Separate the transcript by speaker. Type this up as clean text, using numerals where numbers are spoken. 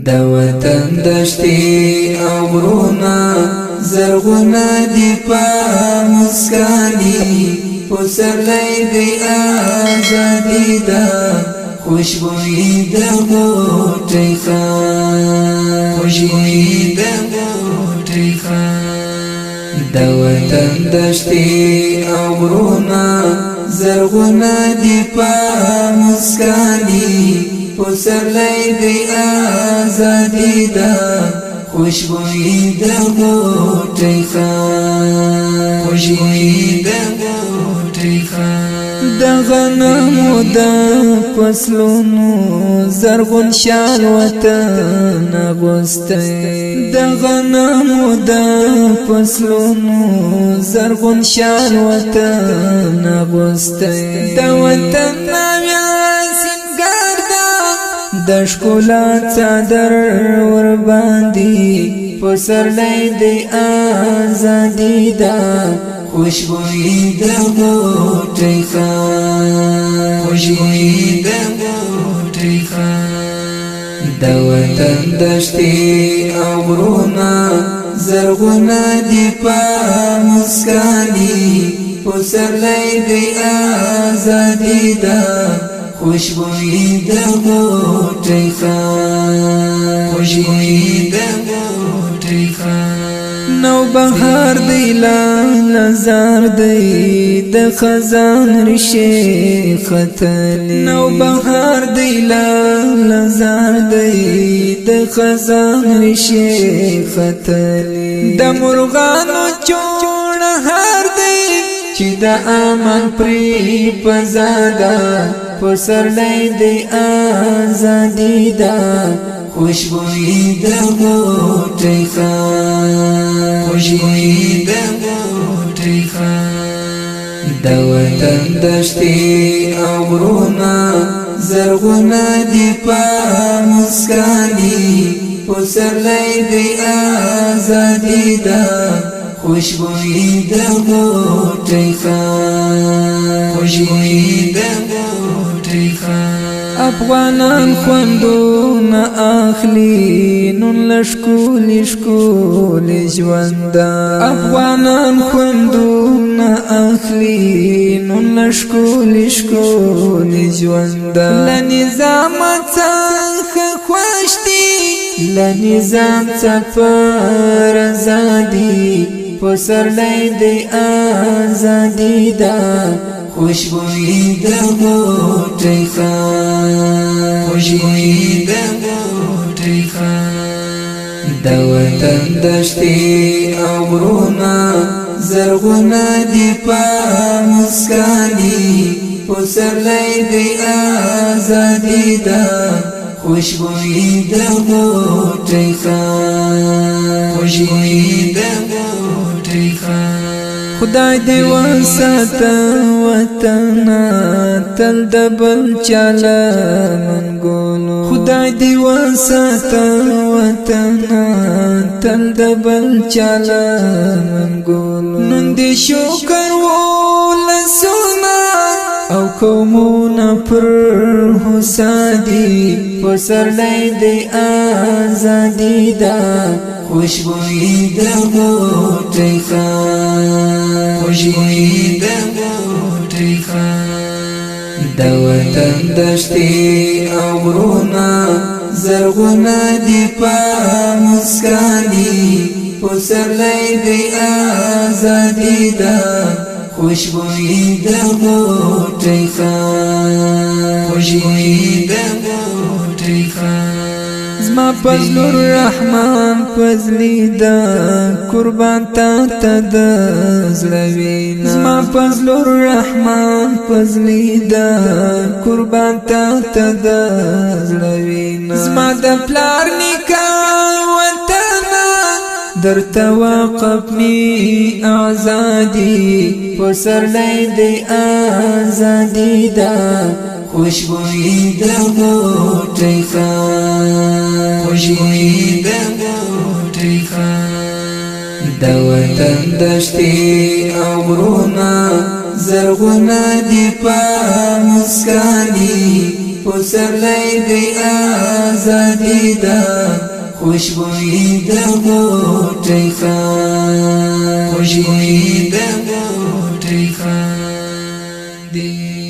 Speaker 1: د وطن دشتي او غرونا زرغونه دی په مسکاني پسرلی دی آزادی دا خوشبوئی د غوټۍ خان خوشبوئی د غوټۍ خان د وطن دشتي او غرونا زرغونه دی په مسکاني پسرلی دی آزادی دا خوشبوئی د غوټۍ خان خوشبوئی د غوټۍ خان د غنمو د فصلونو زرغون شال وطن اغوستی د غنمو د فصلونو زرغون شال وطن اغوستی د وطن د ښکلا څادر ور باندې پسرلی دی آزادی دا خوشبوئی د غوټۍ خان خوشبوئی د غوټۍ خان د وطن دشتي او غرونا زرغونه دی په مسکاني پسرلی دی آزادی دا خوشبوئی د غوټۍ خان خوشبوئی د غوټۍ خان نو بهار دی لزار دی د خزان ریشه ختلی نو بهار دی لزار دی د خزان ریشه ختلی د مرغانو چوڼ هر دی چې د امن پری پزادا پسرلی دی آزادی دا خوشبوئی د غوټۍ خان خوشبوئی د غوټۍ خان د وطن دشتي او غرونا زرغونه دی په مسکاني پسرلی دی آزادی دا خوشبوئی د غوټۍ خان خوشبوئی د غوټۍ خان افغانان خوندونه اخلي نن لشکولي شکولي ژوندا افغانان خوندونه اخلي نن لشکولي شکولي ژوندا لنظام څخه خوښ دي لنظام څخه آزادی پسرلی دی آزادی دا خوشبوئی د غوټۍ خان خوشبوئی د غوټۍ خان د وطن دشتي او غرونا زرغونه دی په مسکاني پسرلی دی آزادی دا خوشبوئی د غوټۍ خان خوشبوئی د غوټۍ خان خدای دی وساته وطن تل د بل چاله منګولو خدای دی وساته وطن تل د بل چاله منګولو نن دې شکر ولسونه او قومونه پر حسادي پسرلی دی آزادی دا خوشبوئی د غوټۍ خان خوشبوئی د غوټۍ خان د وطن دشتي او غرونا زرغونه دی په مسکاني پسرلی دی آزادی دا خوشبوئی د غوټۍ خان خوشبوئی د غوټۍ خان زما فضل الرحمن فضلی دا قربان تا د زړوینا زما فضل الرحمن فضلی دا قربان تا د زړوینا زما د پلار نکاح وطن درته وقف می آزادی پسرلی دی آزادی دا خوشبوئی د غوټۍ خان خوشبوئی د غوټۍ خان د وطن دشتي او غرونا زرغونه دی په مسکاني پسرلی دی آزادی دا خوشبوئی دا غوٹی خان خوشبوئی دا غوٹی خان دی